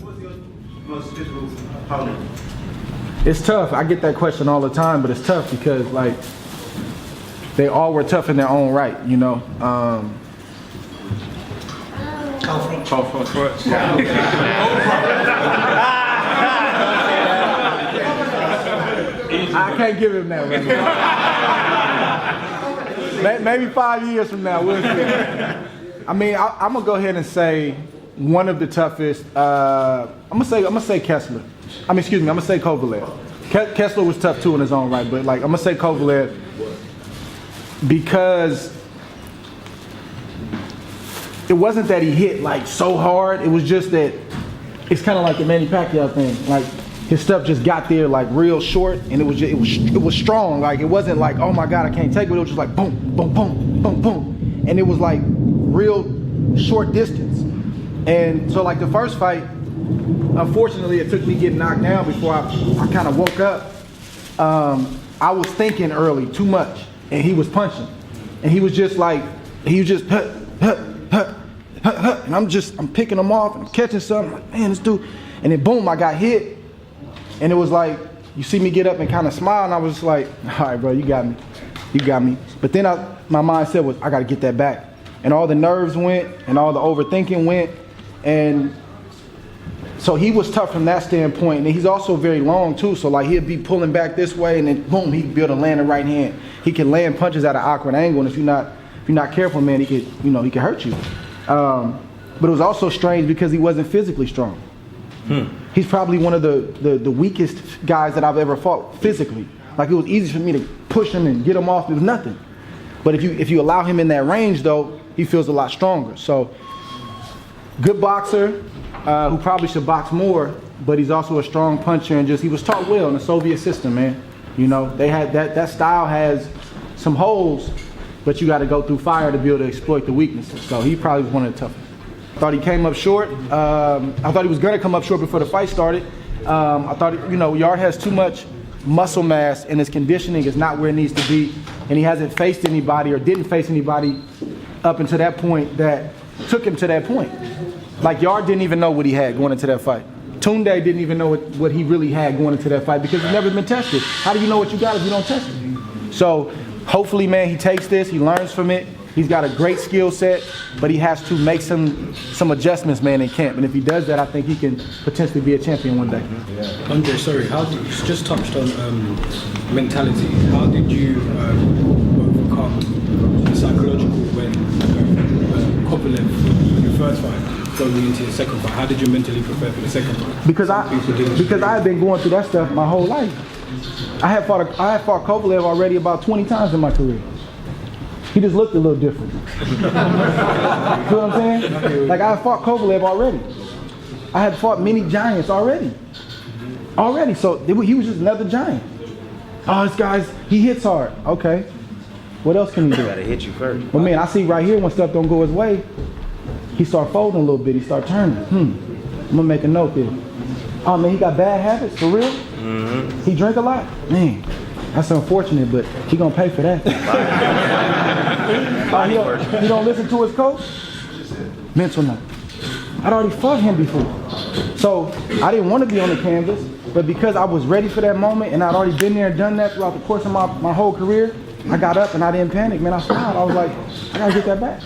What's your most difficult opponent? It's tough. I get that question all the time, but it's tough because like they all were tough in their own right, you know. I can't give him that right now. Maybe 5 years from now, we'll see. I mean, I'm gonna go ahead and say one of the toughest. I'm gonna say Kessler. I'm gonna say Kovalev. Kessler was tough too in his own right, but like I'm gonna say Kovalev because it wasn't that he hit like so hard. It was just that it's kind of like the Manny Pacquiao thing. Like his stuff just got there like real short, and it was strong. Like it wasn't like, oh my God, I can't take it. It was just like boom, boom, boom, boom, boom, and it was like real short distance. And so like the first fight, unfortunately, it took me getting knocked down before I kind of woke up. I was thinking early too much, and he was punching, and he was just like, and I'm picking him off and catching something. Like, man, this dude, and then boom, I got hit, and it was like, you see me get up and kind of smile, and I was just like, all right, bro, you got me. But then my mindset was, I got to get that back, and all the nerves went, and all the overthinking went, and so he was tough from that standpoint, and he's also very long too. So like he'd be pulling back this way, and then boom, he'd be able to land a right hand. He can land punches at an awkward angle, and if you're not careful, man, he could hurt you. But it was also strange because he wasn't physically strong. He's probably one of the weakest guys that I've ever fought physically. Like it was easy for me to push him and get him off. It was nothing. But if you allow him in that range, though, he feels a lot stronger. So good boxer. Who probably should box more, but he's also a strong puncher, and he was taught well in the Soviet system, man. You know, they had that style has some holes, but you got to go through fire to be able to exploit the weaknesses. So he probably was one of the toughest. I thought he came up short. I thought he was going to come up short before the fight started. I thought, Yarde has too much muscle mass, and his conditioning is not where it needs to be, and he hasn't faced anybody or didn't face anybody up until that point that took him to that point. Like Yarde didn't even know what he had going into that fight. Tunde didn't even know what he really had going into that fight because he's never been tested. How do you know what you got if you don't test it? So hopefully, man, he takes this, he learns from it. He's got a great skill set, but he has to make some adjustments, man, in camp. And if he does that, I think he can potentially be a champion one day. Andre, sorry, you just touched on mentality. How did you overcome the psychological when Kovalev, your first fight, going into your second fight? How did you mentally prepare for the second fight? Because I had been going through that stuff my whole life. I had fought Kovalev already about 20 times in my career. He just looked a little different. You know what I'm saying? Like I had fought Kovalev already. I had fought many giants already. So he was just another giant. Oh, this guy's, he hits hard. Okay. What else can he do? Gotta hit you first. Well, man, I see right here when stuff don't go his way, he start folding a little bit. He start turning. I'm gonna make a note there. Oh man, he got bad habits for real. He drink a lot. Man, that's unfortunate, but he gonna pay for that. He don't listen to his coach. Mental note. I'd already fought him before, so I didn't want to be on the canvas. But because I was ready for that moment, and I'd already been there and done that throughout the course of my whole career, I got up and I didn't panic, man. I smiled. I was like, I gotta get that back.